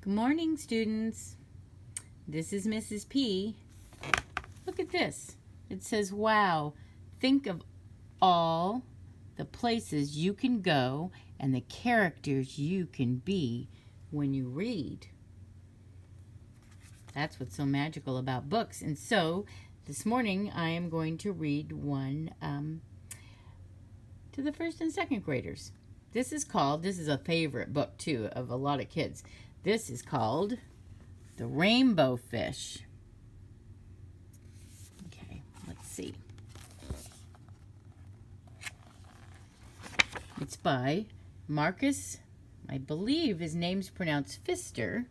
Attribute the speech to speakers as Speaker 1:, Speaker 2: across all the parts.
Speaker 1: Good morning, students. This is Mrs. P. Look at this. It says, wow, think of all the places you can go and the characters you can be when you read. That's what's so magical about books. And so this morning I am going to read one to the first and second graders. This is a favorite book too of a lot of kids. This is called The Rainbow Fish. Okay, let's see. It's by Marcus, I believe his name's pronounced Pfister.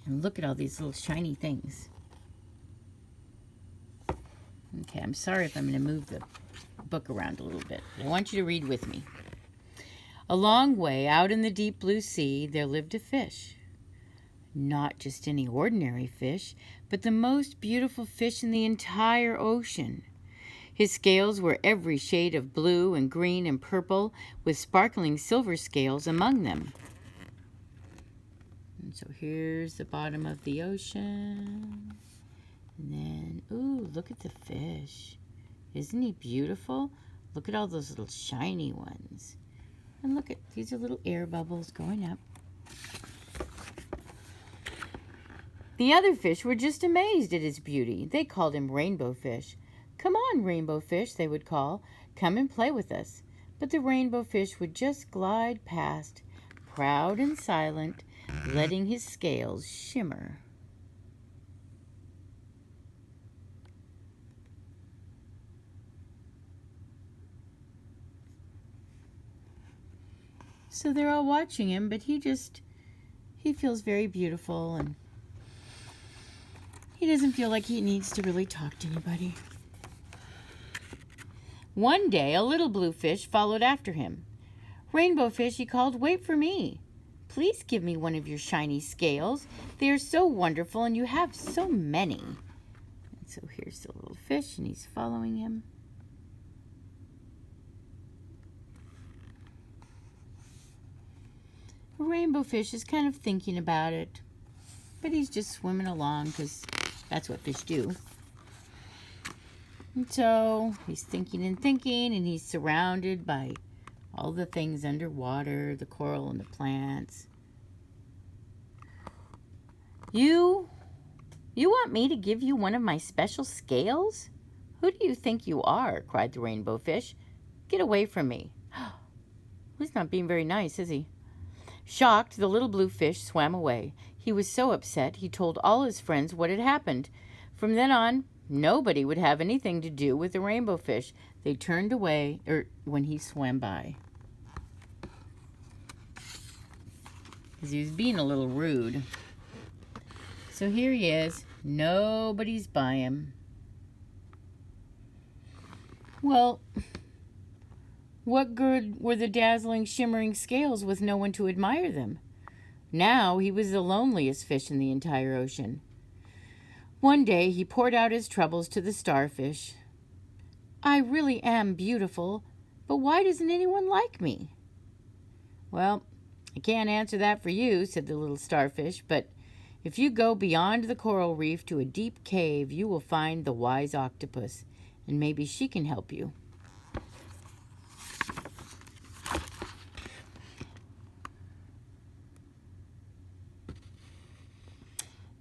Speaker 1: And look at all these little shiny things. Okay, I'm sorry if I'm going to move the book around a little bit. I want you to read with me. A long way out in the deep blue sea, there lived a fish. Not just any ordinary fish, but the most beautiful fish in the entire ocean. His scales were every shade of blue and green and purple, with sparkling silver scales among them. And so here's the bottom of the ocean. And then, ooh, look at the fish. Isn't he beautiful? Look at all those little shiny ones. And look at, these are little air bubbles going up. The other fish were just amazed at his beauty. They called him Rainbow Fish. Come on, Rainbow Fish, they would call. Come and play with us. But the Rainbow Fish would just glide past, proud and silent, letting his scales shimmer. So they're all watching him, but he feels very beautiful, and he doesn't feel like he needs to really talk to anybody. One day, a little blue fish followed after him. Rainbow Fish, he called, wait for me. Please give me one of your shiny scales. They are so wonderful, and you have so many. And so here's the little fish, and he's following him. Rainbow Fish is kind of thinking about it, but he's just swimming along because that's what fish do. And so he's thinking and thinking, and he's surrounded by all the things underwater, the coral and the plants. You want me to give you one of my special scales? Who do you think you are? Cried the Rainbow Fish. Get away from me. He's not being very nice, is he? Shocked, the little blue fish swam away. He was so upset, he told all his friends what had happened. From then on, nobody would have anything to do with the Rainbow Fish. They turned away when he swam by. Because he was being a little rude. So here he is. Nobody's by him. Well, what good were the dazzling, shimmering scales with no one to admire them? Now he was the loneliest fish in the entire ocean. One day he poured out his troubles to the starfish. I really am beautiful, but why doesn't anyone like me? Well, I can't answer that for you, said the little starfish, but if you go beyond the coral reef to a deep cave, you will find the wise octopus, and maybe she can help you.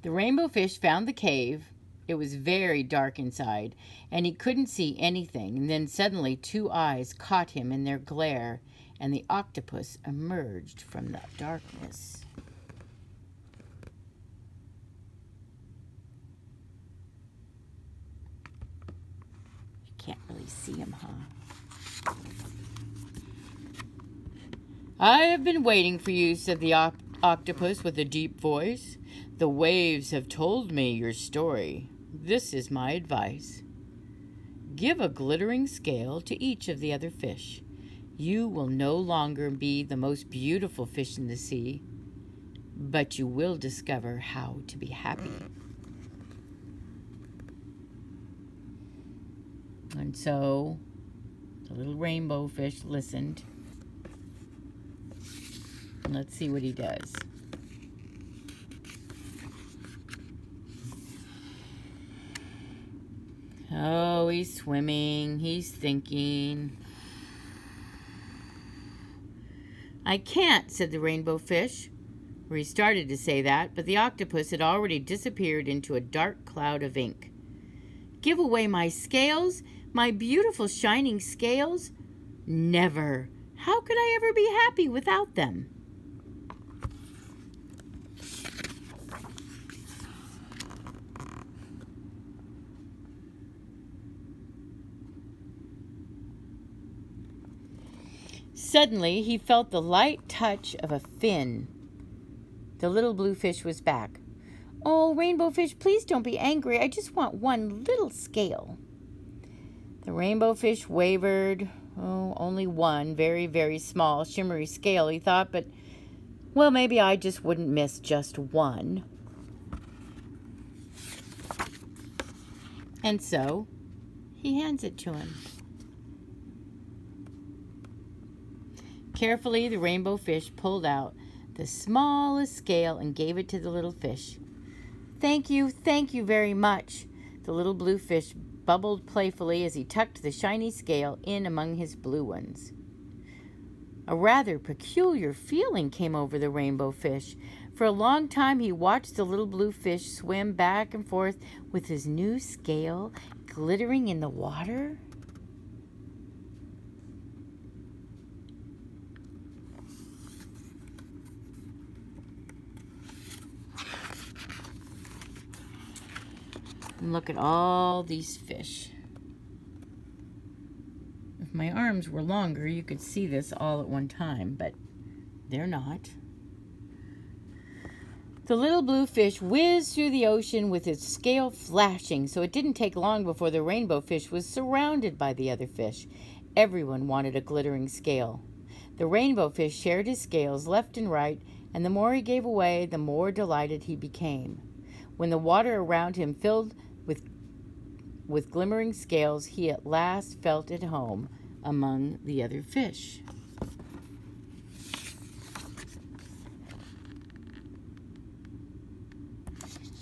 Speaker 1: The Rainbow Fish found the cave. It was very dark inside, and he couldn't see anything. And then suddenly 2 eyes caught him in their glare, and the octopus emerged from the darkness. You can't really see him, huh? I have been waiting for you, said the octopus with a deep voice. The waves have told me your story. This is my advice. Give a glittering scale to each of the other fish. You will no longer be the most beautiful fish in the sea, but you will discover how to be happy. And so the little rainbow fish listened. Let's see what he does. Oh, he's swimming. He's thinking. I can't, said the rainbow fish. Or he started to say that, but the octopus had already disappeared into a dark cloud of ink. Give away my scales? My beautiful shining scales? Never. How could I ever be happy without them? Suddenly, he felt the light touch of a fin. The little blue fish was back. Oh, rainbow fish, please don't be angry. I just want one little scale. The rainbow fish wavered. Oh, only one very, very small, shimmery scale, he thought, but, well, maybe I just wouldn't miss just one. And so, he hands it to him. Carefully, the rainbow fish pulled out the smallest scale and gave it to the little fish. Thank you very much. The little blue fish bubbled playfully as he tucked the shiny scale in among his blue ones. A rather peculiar feeling came over the rainbow fish. For a long time he watched the little blue fish swim back and forth with his new scale glittering in the water. And look at all these fish. If my arms were longer, you could see this all at one time, but they're not. The little blue fish whizzed through the ocean with its scale flashing, so it didn't take long before the rainbow fish was surrounded by the other fish. Everyone wanted a glittering scale. The rainbow fish shared his scales left and right, and the more he gave away, the more delighted he became. When the water around him filled with glimmering scales, he at last felt at home among the other fish.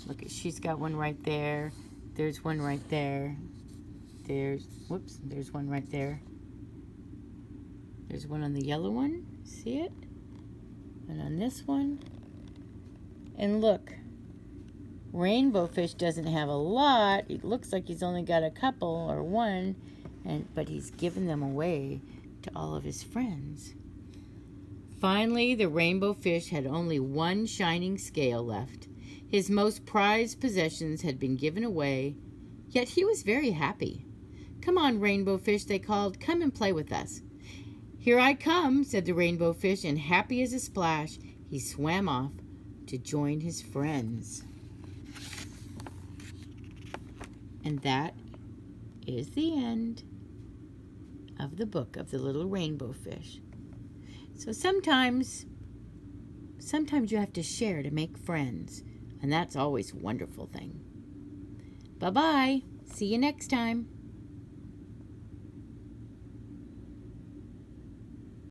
Speaker 1: Look, she's got one right there. There's one right there. There's one right there. There's one on the yellow one. See it? And on this one. And look. Rainbow fish doesn't have a lot. It looks like he's only got a couple or one, but he's given them away to all of his friends. Finally, the rainbow fish had only one shining scale left. His most prized possessions had been given away, yet he was very happy. Come on, rainbow fish, they called. Come and play with us. Here I come, said the rainbow fish, and happy as a splash, he swam off to join his friends. And that is the end of the book of the little rainbow fish. So sometimes you have to share to make friends, and that's always a wonderful thing. Bye-bye. See you next time.